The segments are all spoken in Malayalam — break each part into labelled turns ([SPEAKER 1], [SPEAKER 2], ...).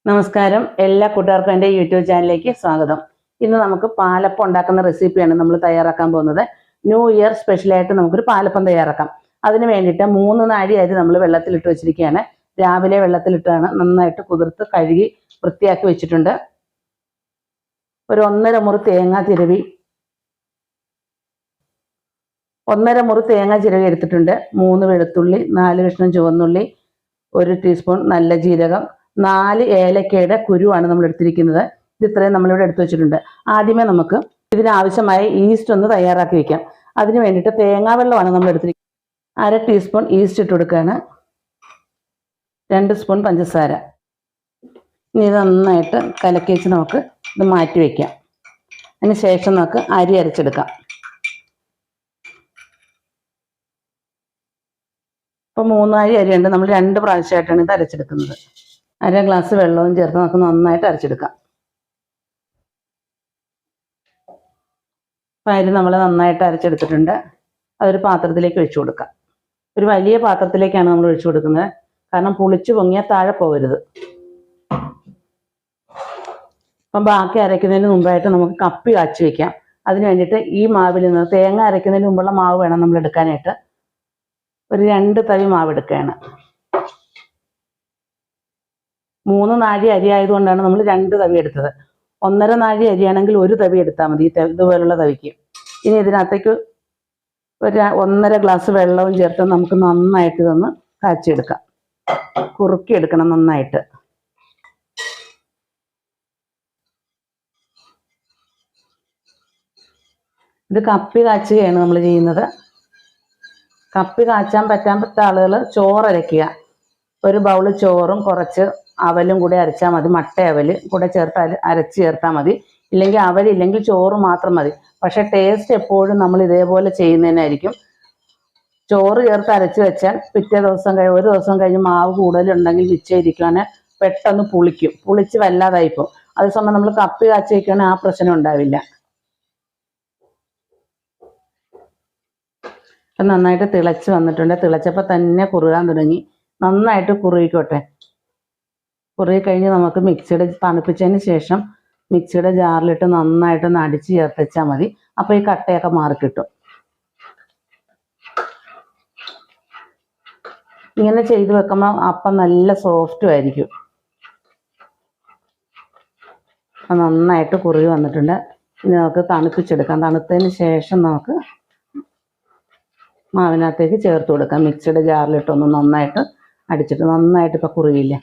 [SPEAKER 1] നമസ്കാരം, എല്ലാ കൂട്ടുകാർക്കും എൻ്റെ യൂട്യൂബ് ചാനലിലേക്ക് സ്വാഗതം. ഇന്ന് നമുക്ക് പാലപ്പം ഉണ്ടാക്കുന്ന റെസിപ്പിയാണ് നമ്മൾ തയ്യാറാക്കാൻ പോകുന്നത്. ന്യൂ ഇയർ സ്പെഷ്യലായിട്ട് നമുക്കൊരു പാലപ്പം തയ്യാറാക്കാം. അതിന് വേണ്ടിയിട്ട് 3 നാഴി അരി നമ്മൾ വെള്ളത്തിലിട്ട് വെച്ചിരിക്കുകയാണ്. രാവിലെ വെള്ളത്തിലിട്ടാണ് നന്നായിട്ട് കുതിർത്ത് കഴുകി വൃത്തിയാക്കി വെച്ചിട്ടുണ്ട്. ഒരു 1.5 മുറി തേങ്ങ ചിരവി എടുത്തിട്ടുണ്ട്. 3 വെളുത്തുള്ളി, 4 കഷ്ണം ചുവന്നുള്ളി, 1 ടീസ്പൂൺ നല്ല ജീരകം, 4 ഏലക്കയുടെ കുരുവാണ് നമ്മൾ എടുത്തിരിക്കുന്നത്. ഇത് ഇത്രയും നമ്മളിവിടെ എടുത്തു വെച്ചിട്ടുണ്ട്. ആദ്യമേ നമുക്ക് ഇതിനാവശ്യമായ ഈസ്റ്റ് ഒന്ന് തയ്യാറാക്കി വെക്കാം. അതിന് വേണ്ടിയിട്ട് തേങ്ങാ വെള്ളമാണ് നമ്മൾ എടുത്തിരിക്കുന്നത്. 1/2 ടീസ്പൂൺ ഈസ്റ്റ് ഇട്ട് കൊടുക്കുകയാണ്. 2 സ്പൂൺ പഞ്ചസാര. ഇനി ഇത് നന്നായിട്ട് കലക്കി വെച്ച് നമുക്ക് ഇത് മാറ്റി വയ്ക്കാം. അതിന് ശേഷം നമുക്ക് അരി അരച്ചെടുക്കാം. ഇപ്പോൾ 3 നാഴി അരിയുണ്ട്. നമ്മൾ 2 പ്രാവശ്യമായിട്ടാണ് ഇത് അരച്ചെടുക്കുന്നത്. 1/2 ഗ്ലാസ് വെള്ളവും ചേർത്ത് നമുക്ക് നന്നായിട്ട് അരച്ചെടുക്കാം. അപ്പം അരി നമ്മൾ നന്നായിട്ട് അരച്ചെടുത്തിട്ടുണ്ട്. അതൊരു പാത്രത്തിലേക്ക് ഒഴിച്ചു കൊടുക്കാം. ഒരു വലിയ പാത്രത്തിലേക്കാണ് നമ്മൾ ഒഴിച്ചു കൊടുക്കുന്നത്. കാരണം പുളിച്ച് പൊങ്ങിയാൽ താഴെ പോകരുത്. അപ്പം ബാക്കി അരയ്ക്കുന്നതിന് മുമ്പായിട്ട് നമുക്ക് കപ്പി കാച്ചി വയ്ക്കാം. അതിന് വേണ്ടിയിട്ട് ഈ മാവിൽ നിന്ന് തേങ്ങ അരയ്ക്കുന്നതിന് മുമ്പുള്ള മാവ് വേണം നമ്മൾ എടുക്കാനായിട്ട്. ഒരു 2 തവി മാവ് എടുക്കുകയാണ്. 3 നാഴി അരി ആയതുകൊണ്ടാണ് നമ്മൾ 2 തവി എടുത്തത്. 1.5 നാഴി അരിയാണെങ്കിൽ 1 തവി എടുത്താൽ മതി, ഇതുപോലുള്ള തവിക്ക്. ഇനി ഇതിനകത്തേക്ക് ഒരു 1.5 ഗ്ലാസ് വെള്ളവും ചേർത്ത് നമുക്ക് നന്നായിട്ട് ഇതൊന്ന് കാച്ചിയെടുക്കാം. കുറുക്കിയെടുക്കണം നന്നായിട്ട്. ഇത് കപ്പി കാച്ചുകയാണ് നമ്മൾ ചെയ്യുന്നത്. കപ്പി കാച്ചാൻ പറ്റാത്ത ആളുകൾ ചോറരയ്ക്കുക. ഒരു ബൗള് ചോറും കുറച്ച് അവലും കൂടി അരച്ചാൽ മതി. മട്ട അവല് കൂടെ ചേർത്ത് അരച്ച് ചേർത്താൽ മതി. ഇല്ലെങ്കിൽ അവലില്ലെങ്കിൽ ചോറ് മാത്രം മതി. പക്ഷേ ടേസ്റ്റ് എപ്പോഴും നമ്മൾ ഇതേപോലെ ചെയ്യുന്നതിനായിരിക്കും. ചോറ് ചേർത്ത് അരച്ച് വെച്ചാൽ പിറ്റേ ദിവസം ഒരു ദിവസം കഴിഞ്ഞ് മാവ് കൂടുതലുണ്ടെങ്കിൽ മിച്ചം പെട്ടെന്ന് പുളിക്കും. പുളിച്ച് വല്ലാതായിപ്പോൾ. അതേസമയം നമ്മൾ കപ്പി കാച്ചി വയ്ക്കുകയാണെങ്കിൽ ആ പ്രശ്നം ഉണ്ടാവില്ല. അപ്പം നന്നായിട്ട് തിളച്ച് വന്നിട്ടുണ്ട്. തിളച്ചപ്പോൾ തന്നെ കുറുകാൻ തുടങ്ങി. നന്നായിട്ട് കുറുകിക്കോട്ടെ. കുറുകി കഴിഞ്ഞ് നമുക്ക് മിക്സിയുടെ തണുപ്പിച്ചതിന് ശേഷം മിക്സിയുടെ ജാറിലിട്ട് നന്നായിട്ടൊന്ന് അടിച്ച് ചേർത്ത് വെച്ചാൽ മതി. അപ്പോൾ ഈ കട്ടയൊക്കെ മാറിക്കിട്ടും. ഇങ്ങനെ ചെയ്ത് വെക്കുമ്പോൾ അപ്പം നല്ല സോഫ്റ്റും ആയിരിക്കും. അപ്പം നന്നായിട്ട് കുറുകി വന്നിട്ടുണ്ട്. ഇനി നമുക്ക് തണുപ്പിച്ചെടുക്കാം. തണുത്തതിന് ശേഷം നമുക്ക് മാവിനകത്തേക്ക് ചേർത്ത് കൊടുക്കാം. മിക്സിയുടെ ജാറിലിട്ടൊന്ന് നന്നായിട്ട് അടിച്ചിട്ട് നന്നായിട്ട് ഇപ്പം കുറുകിയില്ല.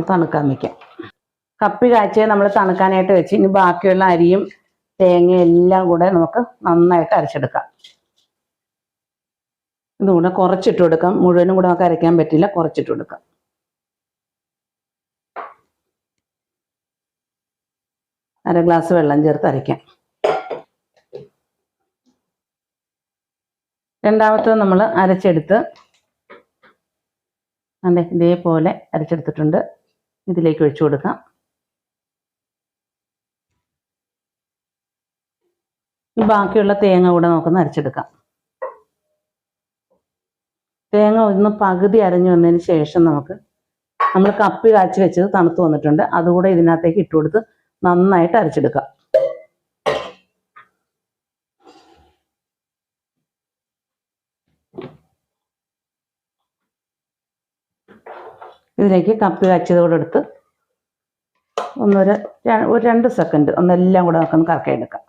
[SPEAKER 1] തണുക്കാൻ വയ്ക്കാം. കപ്പി കാച്ചിയെ നമ്മൾ തണുക്കാനായിട്ട് വെച്ച് ഇനി ബാക്കിയുള്ള അരിയും തേങ്ങയും എല്ലാം കൂടെ നമുക്ക് നന്നായിട്ട് അരച്ചെടുക്കാം. ഇതുകൂടെ കുറച്ചിട്ട് കൊടുക്കാം. മുഴുവനും കൂടെ നമുക്ക് അരയ്ക്കാൻ പറ്റില്ല, കുറച്ചിട്ട് കൊടുക്കാം. അര ഗ്ലാസ് വെള്ളം ചേർത്ത് അരയ്ക്കാം. രണ്ടാമത്തത് നമ്മൾ അരച്ചെടുത്ത് ഇതേപോലെ അരച്ചെടുത്തിട്ടുണ്ട്. ഇതിലേക്ക് ഒഴിച്ചു കൊടുക്കാം. ഈ ബാക്കിയുള്ള തേങ്ങ കൂടെ നമുക്കൊന്ന് അരച്ചെടുക്കാം. തേങ്ങ ഒന്ന് പകുതി അരഞ്ഞു വന്നതിന് ശേഷം നമ്മൾ കപ്പി കാച്ചി വെച്ചത് തണുത്ത് വന്നിട്ടുണ്ട്. അതുകൂടെ ഇതിനകത്തേക്ക് ഇട്ട് കൊടുത്ത് നന്നായിട്ട് അരച്ചെടുക്കാം. ഇതിലേക്ക് കപ്പി കാച്ചത് കൂടെ എടുത്ത് ഒരു 2 സെക്കൻഡ് ഒന്നെല്ലാം കൂടെ നമുക്കൊന്ന് കറക്കിയെടുക്കാം.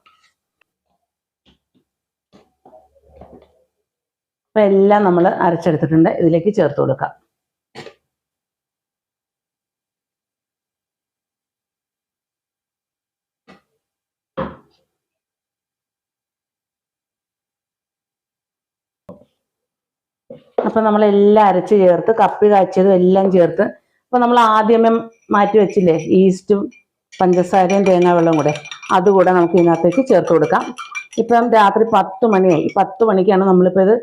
[SPEAKER 1] അപ്പം എല്ലാം നമ്മൾ അരച്ചെടുത്തിട്ടുണ്ട്. ഇതിലേക്ക് ചേർത്ത് കൊടുക്കാം. അപ്പം നമ്മളെല്ലാം അരച്ച് ചേർത്ത് കപ്പി കാച്ചിയതും എല്ലാം ചേർത്ത് അപ്പം നമ്മൾ ആദ്യമേ മാറ്റി വെച്ചില്ലേ ഈസ്റ്റും പഞ്ചസാരയും തേങ്ങാ വെള്ളം കൂടെ, അതുകൂടെ നമുക്ക് ഇതിനകത്തേക്ക് ചേർത്ത് കൊടുക്കാം. ഇപ്പം രാത്രി 10 മണിയായി. 10 മണിക്കാണ് നമ്മളിപ്പോൾ ഇത്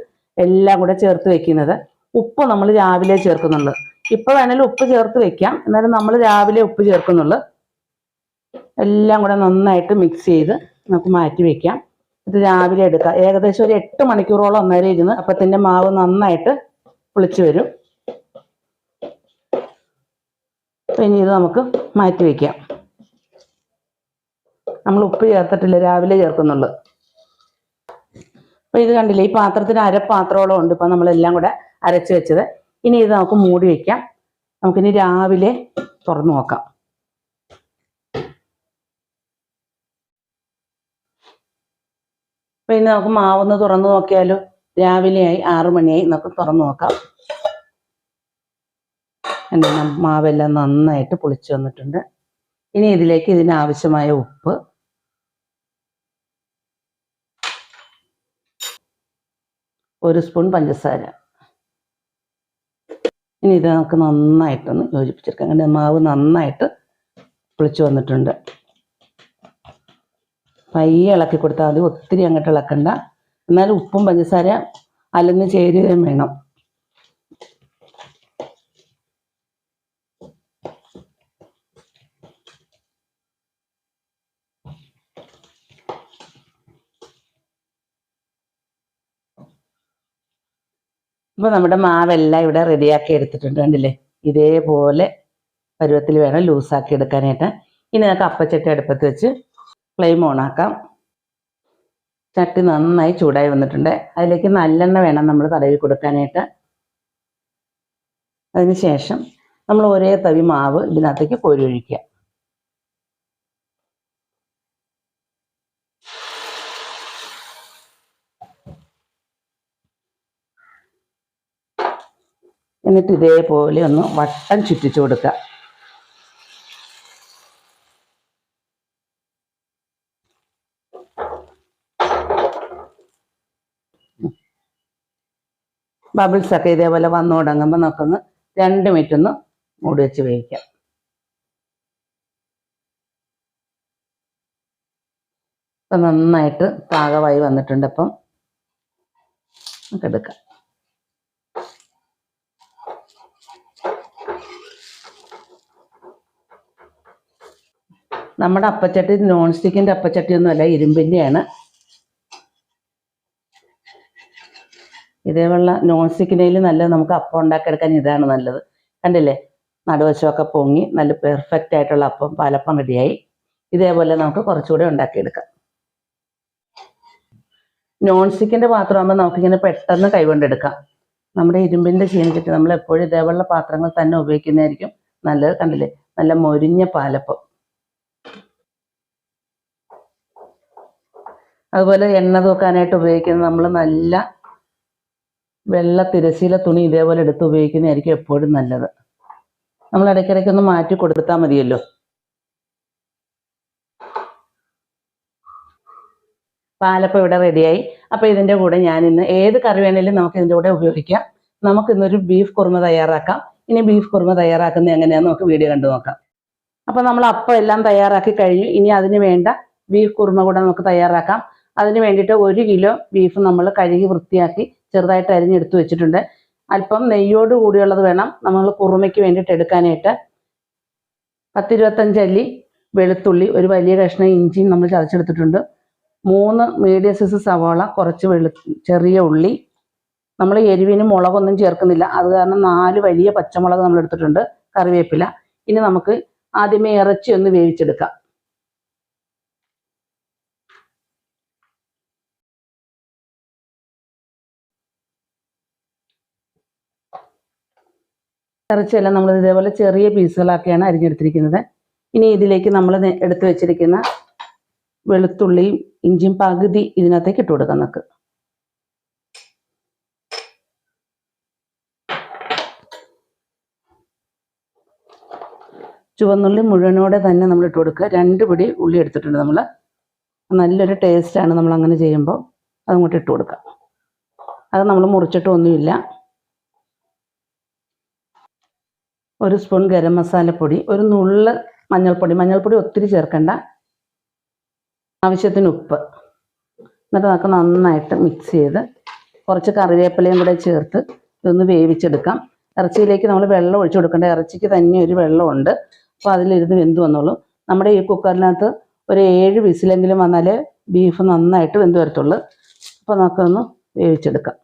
[SPEAKER 1] എല്ലാം കൂടെ ചേർത്ത് വെക്കുന്നത്. ഉപ്പ് നമ്മൾ രാവിലെ ചേർക്കുന്നുള്ളൂ. ഇപ്പോൾ വേണമെങ്കിലും ഉപ്പ് ചേർത്ത് വെക്കാം, എന്നാലും നമ്മൾ രാവിലെ ഉപ്പ് ചേർക്കുന്നുള്ളൂ. എല്ലാം കൂടെ നന്നായിട്ട് മിക്സ് ചെയ്ത് നമുക്ക് മാറ്റി വയ്ക്കാം. ഇത് രാവിലെ എടുക്കാം. ഏകദേശം ഒരു 8 മണിക്കൂറോളം അന്നേരം ഇരുന്ന് അപ്പത്തിൻ്റെ മാവ് നന്നായിട്ട് പുളിച്ച് വരും. ഇനി ഇത് നമുക്ക് മാറ്റി വയ്ക്കാം. നമ്മൾ ഉപ്പ് ചേർത്തിട്ടില്ല, രാവിലെ ചേർക്കുന്നുള്ളൂ. അപ്പോൾ ഇത് കണ്ടില്ലേ, ഈ പാത്രത്തിന് അരപ്പാത്രോളം ഉണ്ട് ഇപ്പം നമ്മളെല്ലാം കൂടെ അരച്ച് വെച്ചത്. ഇനി ഇത് നമുക്ക് മൂടി വയ്ക്കാം. നമുക്കിനി രാവിലെ തുറന്നു നോക്കാം. അപ്പോൾ ഇനി നമുക്ക് മാവൊന്ന് തുറന്നു നോക്കിയാലോ. രാവിലെയായി, 6 മണിയായി. നമുക്ക് തുറന്നു നോക്കാം. മാവെല്ലാം നന്നായിട്ട് പുളിച്ച് വന്നിട്ടുണ്ട്. ഇനി ഇതിലേക്ക് ഇതിനാവശ്യമായ ഉപ്പ്, ഒരു സ്പൂൺ പഞ്ചസാര. ഇനി ഇത് നമുക്ക് നന്നായിട്ടൊന്ന് യോജിപ്പിച്ചെടുക്കാം. അങ്ങനെ മാവ് നന്നായിട്ട് പുളിച്ച് വന്നിട്ടുണ്ട്. പയ്യെ ഇളക്കി കൊടുത്താൽ മതി, ഒത്തിരി അങ്ങോട്ട് ഇളക്കണ്ട. എന്നാലും ഉപ്പും പഞ്ചസാര അലന്ന് ചേരുകയും വേണം. ഇപ്പോൾ നമ്മുടെ മാവെല്ലാം ഇവിടെ റെഡിയാക്കി എടുത്തിട്ടുണ്ട്. കണ്ടില്ലേ, ഇതേപോലെ പരുവത്തിൽ വേണം ലൂസാക്കി എടുക്കാനായിട്ട്. ഇനി നമുക്ക് അപ്പച്ചട്ടി അടുപ്പത്ത് വെച്ച് ഫ്ലെയിം ഓണാക്കാം. ചട്ടി നന്നായി ചൂടായി വന്നിട്ടുണ്ട്. അതിലേക്ക് നല്ലെണ്ണ വേണം നമ്മൾ തടവി കൊടുക്കാനായിട്ട്. അതിന് ശേഷം നമ്മൾ ഒരേ തവി മാവ് ഇതിനകത്തേക്ക് കോരി ഒഴിക്കുക. എന്നിട്ട് ഇതേപോലെ ഒന്ന് വട്ടം ചുറ്റിച്ചു കൊടുക്കുക. ബബിൾസൊക്കെ ഇതേപോലെ വന്നു തുടങ്ങുമ്പോൾ നമുക്കൊന്ന് 2 മിനിറ്റ് ഒന്ന് മൂടി വെച്ച് വേവിക്കാം. ഇപ്പം നന്നായിട്ട് പാകമായി വന്നിട്ടുണ്ട്. അപ്പം നമുക്ക് എടുക്കാം. നമ്മുടെ അപ്പച്ചട്ടി നോൺ സ്റ്റിക്കിൻ്റെ അപ്പച്ചട്ടിയൊന്നുമല്ല, ഇരുമ്പിൻ്റെയാണ്. ഇതേപോലുള്ള നോൺ സ്റ്റിക്കിനേൽ നല്ല നമുക്ക് അപ്പം ഉണ്ടാക്കിയെടുക്കാൻ ഇതാണ് നല്ലത്. കണ്ടില്ലേ, നടുവശമൊക്കെ പൊങ്ങി നല്ല പെർഫെക്റ്റ് ആയിട്ടുള്ള അപ്പം, പാലപ്പം റെഡിയായി. ഇതേപോലെ നമുക്ക് കുറച്ചുകൂടെ ഉണ്ടാക്കിയെടുക്കാം. നോൺ സ്റ്റിക്കിൻ്റെ പാത്രമാകുമ്പോൾ നമുക്കിങ്ങനെ പെട്ടെന്ന് കൈകൊണ്ടെടുക്കാം. നമ്മുടെ ഇരുമ്പിൻ്റെ ചീനച്ചട്ടി നമ്മൾ എപ്പോഴും ഇതേപോലുള്ള പാത്രങ്ങൾ തന്നെ ഉപയോഗിക്കുന്നതായിരിക്കും നല്ലത്. കണ്ടില്ലേ, നല്ല മൊരിഞ്ഞ പാലപ്പം. അതുപോലെ എണ്ണ തൂക്കാനായിട്ട് ഉപയോഗിക്കുന്ന നമ്മൾ നല്ല വെള്ള തിരശ്ശീല തുണി ഇതേപോലെ എടുത്ത് ഉപയോഗിക്കുന്നതായിരിക്കും എപ്പോഴും നല്ലത്. നമ്മൾ ഇടയ്ക്കിടയ്ക്കൊന്ന് മാറ്റി കൊടുത്താൽ മതിയല്ലോ. പാലപ്പം ഇവിടെ റെഡിയായി. അപ്പോൾ ഇതിൻ്റെ കൂടെ ഞാനിന്ന് ഏത് കറി വേണേലും നമുക്ക് ഇതിൻ്റെ കൂടെ ഉപയോഗിക്കാം. നമുക്കിന്നൊരു ബീഫ് കുറുമ തയ്യാറാക്കാം. ഇനി ബീഫ് കുറുമ തയ്യാറാക്കുന്നത് എങ്ങനെയാണെന്ന് നമുക്ക് വീഡിയോ കണ്ടു നോക്കാം. അപ്പോൾ നമ്മൾ അപ്പം എല്ലാം തയ്യാറാക്കി കഴിഞ്ഞു. ഇനി അതിന് വേണ്ട ബീഫ് കുറുമ കൂടെ നമുക്ക് തയ്യാറാക്കാം. അതിന് വേണ്ടിയിട്ട് 1 കിലോ ബീഫ് നമ്മൾ കഴുകി വൃത്തിയാക്കി ചെറുതായിട്ട് അരിഞ്ഞെടുത്ത് വെച്ചിട്ടുണ്ട്. അല്പം നെയ്യോട് കൂടിയുള്ളത് വേണം നമ്മൾ കുറുമയ്ക്ക് വേണ്ടിയിട്ട് എടുക്കാനായിട്ട്. 10-25 അല്ലി വെളുത്തുള്ളി, ഒരു വലിയ കഷ്ണം ഇഞ്ചിയും നമ്മൾ ചതച്ചെടുത്തിട്ടുണ്ട്. 3 മീഡിയം സൈസ് സവാള, കുറച്ച് ചെറിയ ഉള്ളി. നമ്മൾ എരിവിന് മുളകൊന്നും ചേർക്കുന്നില്ല, അത് കാരണം 4 വലിയ പച്ചമുളക് നമ്മൾ എടുത്തിട്ടുണ്ട്. കറിവേപ്പില. ഇനി നമുക്ക് ആദ്യമേ ഇറച്ചി ഒന്ന് വേവിച്ചെടുക്കാം. ഇറച്ചിയെല്ലാം നമ്മൾ ഇതേപോലെ ചെറിയ പീസുകളാക്കിയാണ് അരിഞ്ഞെടുത്തിരിക്കുന്നത്. ഇനി ഇതിലേക്ക് നമ്മൾ എടുത്തു വെച്ചിരിക്കുന്ന വെളുത്തുള്ളിയും ഇഞ്ചിയും പകുതി ഇതിനകത്തേക്ക് ഇട്ട് കൊടുക്കാം. നമുക്ക് ചുവന്നുള്ളി മുഴുവനോടെ തന്നെ നമ്മൾ ഇട്ട് കൊടുക്കുക. 2 പിടി ഉള്ളി എടുത്തിട്ടുണ്ട് നമ്മൾ. നല്ലൊരു ടേസ്റ്റാണ് നമ്മൾ അങ്ങനെ ചെയ്യുമ്പോൾ. അതങ്ങോട്ട് ഇട്ട് കൊടുക്കാം. അത് നമ്മൾ മുറിച്ചിട്ടൊന്നുമില്ല. 1 സ്പൂൺ ഗരം മസാലപ്പൊടി, ഒരു നുള്ള് മഞ്ഞൾപ്പൊടി ഒത്തിരി ചേർക്കണ്ട. ആവശ്യത്തിന് ഉപ്പ്. എന്നിട്ട് നമുക്ക് നന്നായിട്ട് മിക്സ് ചെയ്ത് കുറച്ച് കറിവേപ്പിലയും കൂടെ ചേർത്ത് ഇതൊന്ന് വേവിച്ചെടുക്കാം. ഇറച്ചിയിലേക്ക് നമ്മൾ വെള്ളം ഒഴിച്ചു കൊടുക്കേണ്ട. ഇറച്ചിക്ക് തന്നെ ഒരു വെള്ളമുണ്ട്. അപ്പോൾ അതിലിരുന്ന് വെന്ത് വന്നോളും. നമ്മുടെ ഈ കുക്കറിനകത്ത് ഒരു 7 വിസിലെങ്കിലും വന്നാൽ ബീഫ് നന്നായിട്ട് വെന്ത് വരത്തുള്ളൂ. അപ്പോൾ നമുക്കൊന്ന് വേവിച്ചെടുക്കാം.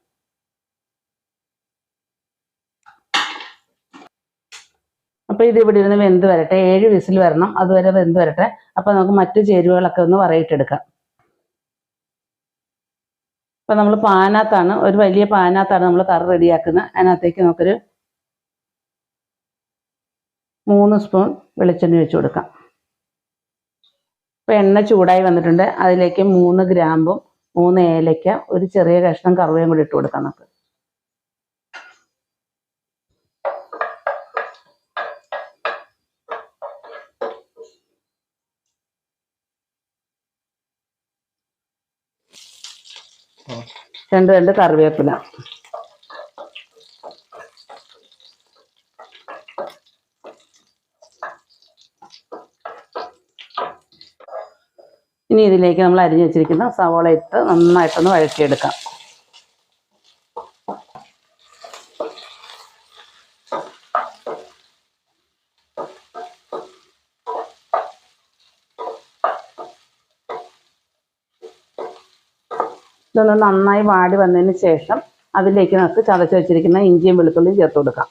[SPEAKER 1] അപ്പോൾ ഇത് ഇവിടെ ഇരുന്ന് വെന്ത് വരട്ടെ. 7 വിസിൽ വരണം, അതുവരെ വെന്ത് വരട്ടെ. അപ്പോൾ നമുക്ക് മറ്റു ചേരുവകളൊക്കെ ഒന്ന് വറയിട്ടെടുക്കാം. അപ്പോൾ നമ്മൾ പാനകത്താണ്, ഒരു വലിയ പാനകത്താണ് നമ്മൾ കറി റെഡിയാക്കുന്നത്. അതിനകത്തേക്ക് നമുക്കൊരു 3 സ്പൂൺ വെളിച്ചെണ്ണ ഒഴിച്ച് കൊടുക്കാം. ഇപ്പോൾ എണ്ണ ചൂടായി വന്നിട്ടുണ്ട്. അതിലേക്ക് 3 ഗ്രാമ്പും 3 ഏലയ്ക്ക, ഒരു ചെറിയ കഷ്ണം കറുവയും കൂടി ഇട്ട് കൊടുക്കാം നമുക്ക്. രണ്ട് കറിവേപ്പില. ഇനി ഇതിലേക്ക് നമ്മൾ അരിഞ്ഞു വെച്ചിരിക്കുന്ന സവാള ഇട്ട് നന്നായിട്ടൊന്ന് വഴറ്റിയെടുക്കാം. ഇതൊന്ന് നന്നായി വാടി വന്നതിന് ശേഷം അതിലേക്ക് നമുക്ക് ചതച്ച് വെച്ചിരിക്കുന്ന ഇഞ്ചിയും വെളുത്തുള്ളിയും ചേർത്ത് കൊടുക്കാം.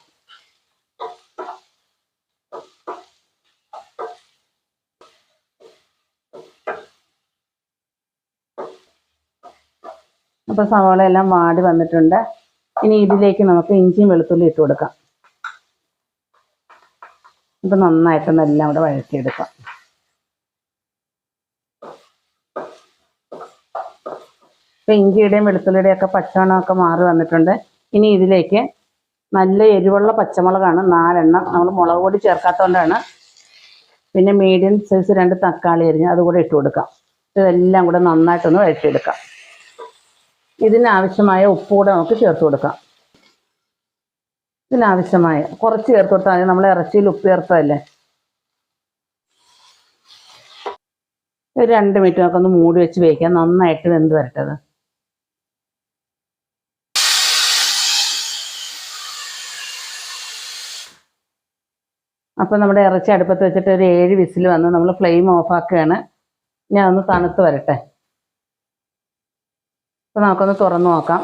[SPEAKER 1] അപ്പോൾ സവാള എല്ലാം വാടി വന്നിട്ടുണ്ട്. ഇനി ഇതിലേക്ക് നമുക്ക് ഇഞ്ചിയും വെളുത്തുള്ളി ഇട്ട് കൊടുക്കാം. ഇത് നന്നായിട്ടൊന്ന് എല്ലാം കൂടെ വഴറ്റിയെടുക്കാം. ഇപ്പോൾ ഇഞ്ചിയുടെയും വെളുത്തുള്ളിയുടെയും ഒക്കെ പച്ചമണമൊക്കെ മാറി വന്നിട്ടുണ്ട്. ഇനി ഇതിലേക്ക് നല്ല എരിവുള്ള പച്ചമുളകാണ് 4 എണ്ണം. നമ്മൾ മുളക് പൊടി ചേർക്കാത്തതുകൊണ്ടാണ്. പിന്നെ മീഡിയം സൈസ് 2 തക്കാളി അരിഞ്ഞ് അതുകൂടെ ഇട്ട് കൊടുക്കാം. ഇതെല്ലാം കൂടെ നന്നായിട്ടൊന്ന് വഴറ്റിയെടുക്കാം. ഇതിനാവശ്യമായ ഉപ്പ് കൂടെ നമുക്ക് ചേർത്ത് കൊടുക്കാം. ഇതിനാവശ്യമായ കുറച്ച് ചേർത്ത് കൊടുത്താൽ മതി. നമ്മൾ ഇറച്ചിയിൽ ഉപ്പ് ചേർത്തതല്ലേ. ഒരു 2 മിനിറ്റ് നമുക്ക് ഒന്ന് മൂടി വെച്ച് വേവിക്കാം. നന്നായിട്ട് വെന്ത് വരട്ടത്. അപ്പോൾ നമ്മുടെ ഇറച്ചി അടുപ്പത്ത് വെച്ചിട്ട് ഒരു 7 വിസിൽ വന്ന് നമ്മൾ ഫ്ലെയിം ഓഫാക്കുകയാണ്. ഞാൻ ഒന്ന് തണുത്ത് വരട്ടെ. അപ്പോൾ നമുക്കൊന്ന് തുറന്ന് നോക്കാം.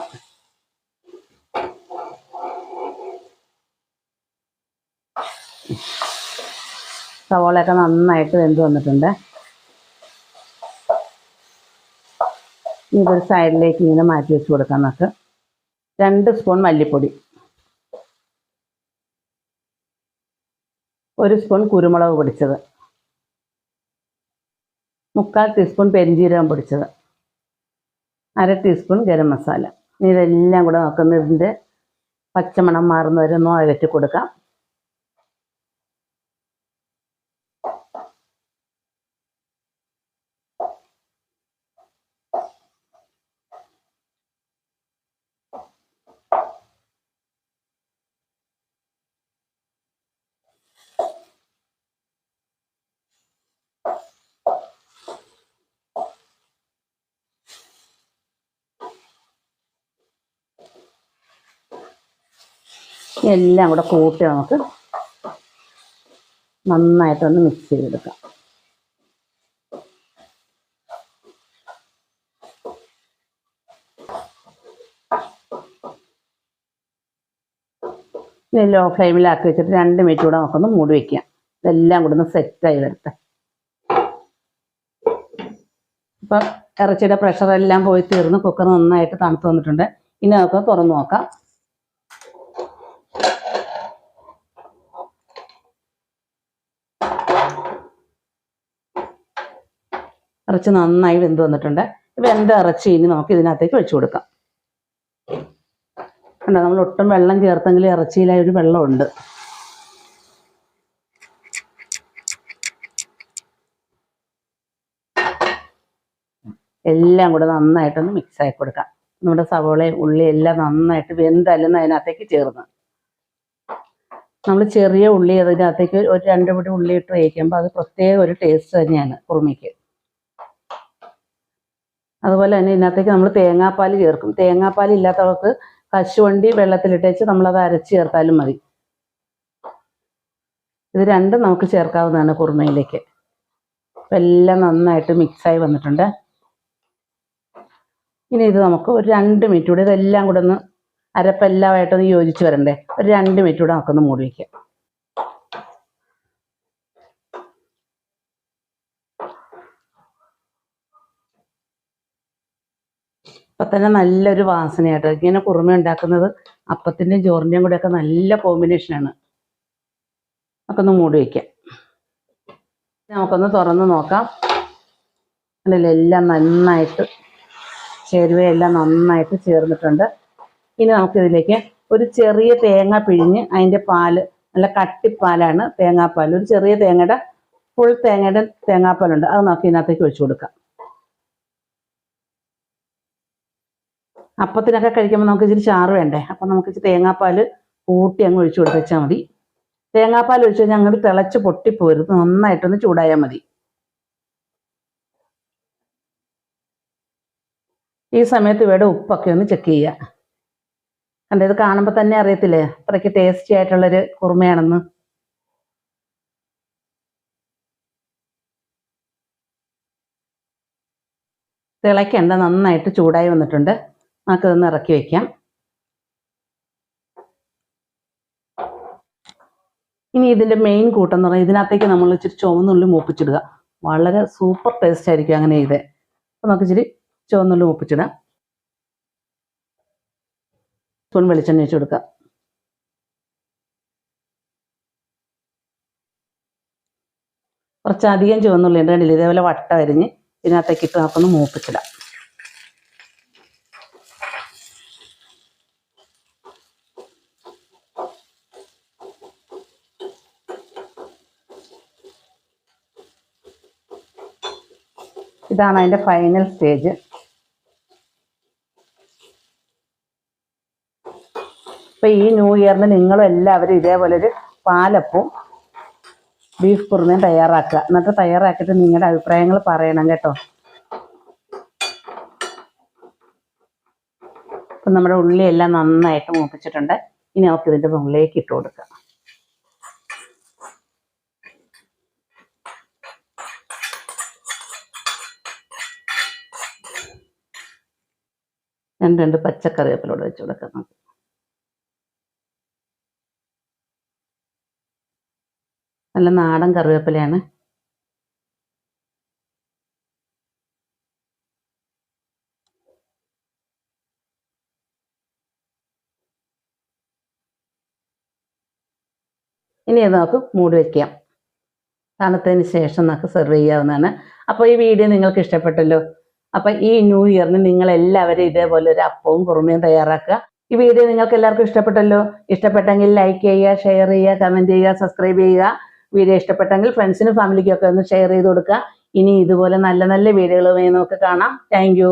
[SPEAKER 1] സവോളയൊക്കെ നന്നായിട്ട് വെന്ത് വന്നിട്ടുണ്ട്. ഇതൊരു സൈഡിലേക്ക് ഇങ്ങനെ മാറ്റി വെച്ച് കൊടുക്കാം നമുക്ക്. 2 സ്പൂൺ മല്ലിപ്പൊടി, 1 സ്പൂൺ കുരുമുളക് പൊടിച്ചത്, 3/4 ടീസ്പൂൺ പെരിഞ്ജീരകം പൊടിച്ചത്, 1/2 ടീസ്പൂൺ ഗരം മസാല. ഇതെല്ലാം കൂടെ നമുക്ക് ഇതിൻ്റെ പച്ചമണം മാറുന്നവരെ ഒന്ന് വഴറ്റി കൊടുക്കാം. എല്ലാം കൂടെ കൂട്ടി നമുക്ക് നന്നായിട്ടൊന്ന് മിക്സ് ചെയ്തെടുക്കാം. ലോ ഫ്ലെയിമിലാക്കി വെച്ചിട്ട് 2 മിനിറ്റ് കൂടെ നമുക്കൊന്ന് മൂടി വയ്ക്കാം. ഇതെല്ലാം കൂടെ ഒന്ന് സെറ്റായി വരട്ടെ. ഇപ്പം ഇറച്ചിയുടെ പ്രഷറെല്ലാം പോയി തീർന്ന് കുക്കർ നന്നായിട്ട് തണുത്ത് വന്നിട്ടുണ്ട്. ഇനി നമുക്ക് തുറന്ന് നോക്കാം. ഇറച്ചി നന്നായി വെന്ത് വന്നിട്ടുണ്ട്. വെന്ത ഇറച്ചി ഇനി നമുക്ക് ഇതിനകത്തേക്ക് ഒഴിച്ചു കൊടുക്കാം. കണ്ടോ, നമ്മൾ ഒട്ടും വെള്ളം ചേർത്തെങ്കിൽ ഇറച്ചിയിലായി ഒരു വെള്ളമുണ്ട്. എല്ലാം കൂടെ നന്നായിട്ടൊന്ന് മിക്സ് ആക്കി കൊടുക്കാം. നമ്മുടെ സവോളയും ഉള്ളിയും എല്ലാം നന്നായിട്ട് വെന്തല്ലെന്ന് അതിനകത്തേക്ക് ചേർന്ന്. നമ്മൾ ചെറിയ ഉള്ളി അതിനകത്തേക്ക് ഒരു 2 പിടി ഉള്ളി ഇട്ട് വേവിക്കുമ്പോൾ അത് പ്രത്യേക ഒരു ടേസ്റ്റ് തന്നെയാണ് കുറുമയ്ക്ക്. അതുപോലെ തന്നെ ഇതിനകത്തേക്ക് നമ്മൾ തേങ്ങാപ്പാൽ ചേർക്കും. തേങ്ങാപ്പാൽ ഇല്ലാത്തവർക്ക് കശുവണ്ടി വെള്ളത്തിലിട്ടേച്ച് നമ്മളത് അരച്ച് ചേർത്താലും മതി. ഇത് രണ്ടും നമുക്ക് ചേർക്കാവുന്നതാണ് കുറുമയിലേക്ക്. അപ്പം എല്ലാം നന്നായിട്ട് മിക്സായി വന്നിട്ടുണ്ട്. ഇനി ഇത് നമുക്ക് ഒരു 2 മിനിറ്റ് കൂടി ഇതെല്ലാം കൂടെ ഒന്ന് അരപ്പെല്ലാമായിട്ടൊന്ന് യോജിച്ച് വരണ്ടേ, ഒരു 2 മിനിറ്റ് കൂടെ നമുക്കൊന്ന് മൂടി വയ്ക്കാം. അപ്പം തന്നെ നല്ലൊരു വാസനയായിട്ട്. ഇങ്ങനെ കുറുമ ഉണ്ടാക്കുന്നത് അപ്പത്തിൻ്റെയും ചോറിൻ്റെയും കൂടെയൊക്കെ നല്ല കോമ്പിനേഷനാണ്. നമുക്കൊന്ന് മൂടി വയ്ക്കാം. നമുക്കൊന്ന് തുറന്ന് നോക്കാം. അല്ലല്ലോ, എല്ലാം നന്നായിട്ട് ചേരുവയെല്ലാം നന്നായിട്ട് ചേർന്നിട്ടുണ്ട്. ഇനി നമുക്കിതിലേക്ക് ഒരു ചെറിയ തേങ്ങ പിഴിഞ്ഞ് അതിൻ്റെ പാല്, നല്ല കട്ടിപ്പാലാണ്, തേങ്ങാപ്പാൽ, ഒരു ചെറിയ തേങ്ങയുടെ ഫുൾ തേങ്ങയുടെ തേങ്ങാപ്പാലുണ്ട്, അത് നമുക്ക് ഇതിനകത്തേക്ക് ഒഴിച്ചു കൊടുക്കാം. അപ്പത്തിനൊക്കെ കഴിക്കുമ്പോൾ നമുക്ക് ഇച്ചിരി ചാറ് വേണ്ടേ, അപ്പം നമുക്ക് ഇച്ചിരി തേങ്ങാപ്പാൽ കൂട്ടി അങ്ങ് ഒഴിച്ചു കൊടുത്താൽ മതി. തേങ്ങാപ്പാൽ ഒഴിച്ച് കഴിഞ്ഞാൽ അങ്ങോട്ട് തിളച്ച് പൊട്ടിപ്പോരുത്, നന്നായിട്ടൊന്ന് ചൂടായാൽ മതി. ഈ സമയത്ത് ഇവിടെ ഉപ്പൊക്കെ ഒന്ന് ചെക്ക് ചെയ്യുക. കണ്ടോ, ഇത് കാണുമ്പോൾ തന്നെ അറിയത്തില്ലേ അത്രയ്ക്ക് ടേസ്റ്റി ആയിട്ടുള്ളൊരു കുറുമയാണെന്ന്. തിളയ്ക്കണ്ട, നന്നായിട്ട് ചൂടായി വന്നിട്ടുണ്ട്. നമുക്കിതൊന്ന് ഇറക്കി വയ്ക്കാം. ഇനി ഇതിൻ്റെ മെയിൻ കൂട്ടം എന്ന് പറഞ്ഞാൽ ഇതിനകത്തേക്ക് നമ്മൾ ഇച്ചിരി ചുവന്നുള്ളി മൂപ്പിച്ചിടുക. വളരെ സൂപ്പർ ടേസ്റ്റ് ആയിരിക്കും അങ്ങനെ ചെയ്തേ. അപ്പോൾ നമുക്ക് ഇച്ചിരി ചുവന്നുള്ളി മൂപ്പിച്ചിടാം. സ്പൂൺ വെളിച്ചെണ്ണ ഒഴിച്ച് കൊടുക്കാം. കുറച്ചധികം ചുവന്നുള്ളി ഉണ്ട്, കണ്ടില്ല, ഇതേപോലെ വട്ട അരിഞ്ഞ് ഇതിനകത്തേക്ക് ഇട്ട് നമുക്കൊന്ന് മൂപ്പിച്ചിടാം. ഇതാണ് അതിൻ്റെ ഫൈനൽ സ്റ്റേജ്. അപ്പോൾ ഈ ന്യൂ ഇയറിന് നിങ്ങളും എല്ലാവരും ഇതേപോലെ ഒരു പാലപ്പവും ബീഫ് കുറുമയും തയ്യാറാക്കുക. എന്നിട്ട് തയ്യാറാക്കിയിട്ട് നിങ്ങളുടെ അഭിപ്രായങ്ങൾ പറയണം കേട്ടോ. അപ്പം നമ്മുടെ ഉള്ളിയെല്ലാം നന്നായിട്ട് മൂപ്പിച്ചിട്ടുണ്ട്. ഇനി നമുക്ക് ഇതിൻ്റെ മുകളിലേക്ക് ഇട്ട് കൊടുക്കാം. രണ്ട് പച്ചക്കറിവേപ്പിലൂടെ വെച്ച് കൊടുക്കാം നമുക്ക്. നല്ല നാടൻ കറിവേപ്പിലയാണ്. ഇനി അത് നമുക്ക് മൂടി വയ്ക്കാം. തണുത്തതിന് ശേഷം നമുക്ക് സെർവ് ചെയ്യാവുന്നതാണ്. അപ്പോൾ ഈ വീഡിയോ നിങ്ങൾക്ക് ഇഷ്ടപ്പെട്ടല്ലോ. അപ്പം ഈ ന്യൂ ഇയറിന് നിങ്ങൾ എല്ലാവരും ഇതേപോലെ ഒരു അപ്പവും കുറുമയും തയ്യാറാക്കുക. ഈ വീഡിയോ നിങ്ങൾക്ക് എല്ലാവർക്കും ഇഷ്ടപ്പെട്ടല്ലോ. ഇഷ്ടപ്പെട്ടെങ്കിൽ ലൈക്ക് ചെയ്യുക, ഷെയർ ചെയ്യുക, കമൻറ്റ് ചെയ്യുക, സബ്സ്ക്രൈബ് ചെയ്യുക. വീഡിയോ ഇഷ്ടപ്പെട്ടെങ്കിൽ ഫ്രണ്ട്സിനും ഫാമിലിക്കും ഒക്കെ ഒന്ന് ഷെയർ ചെയ്ത് കൊടുക്കുക. ഇനി ഇതുപോലെ നല്ല നല്ല വീഡിയോകളുമായി നമുക്ക് കാണാം. താങ്ക്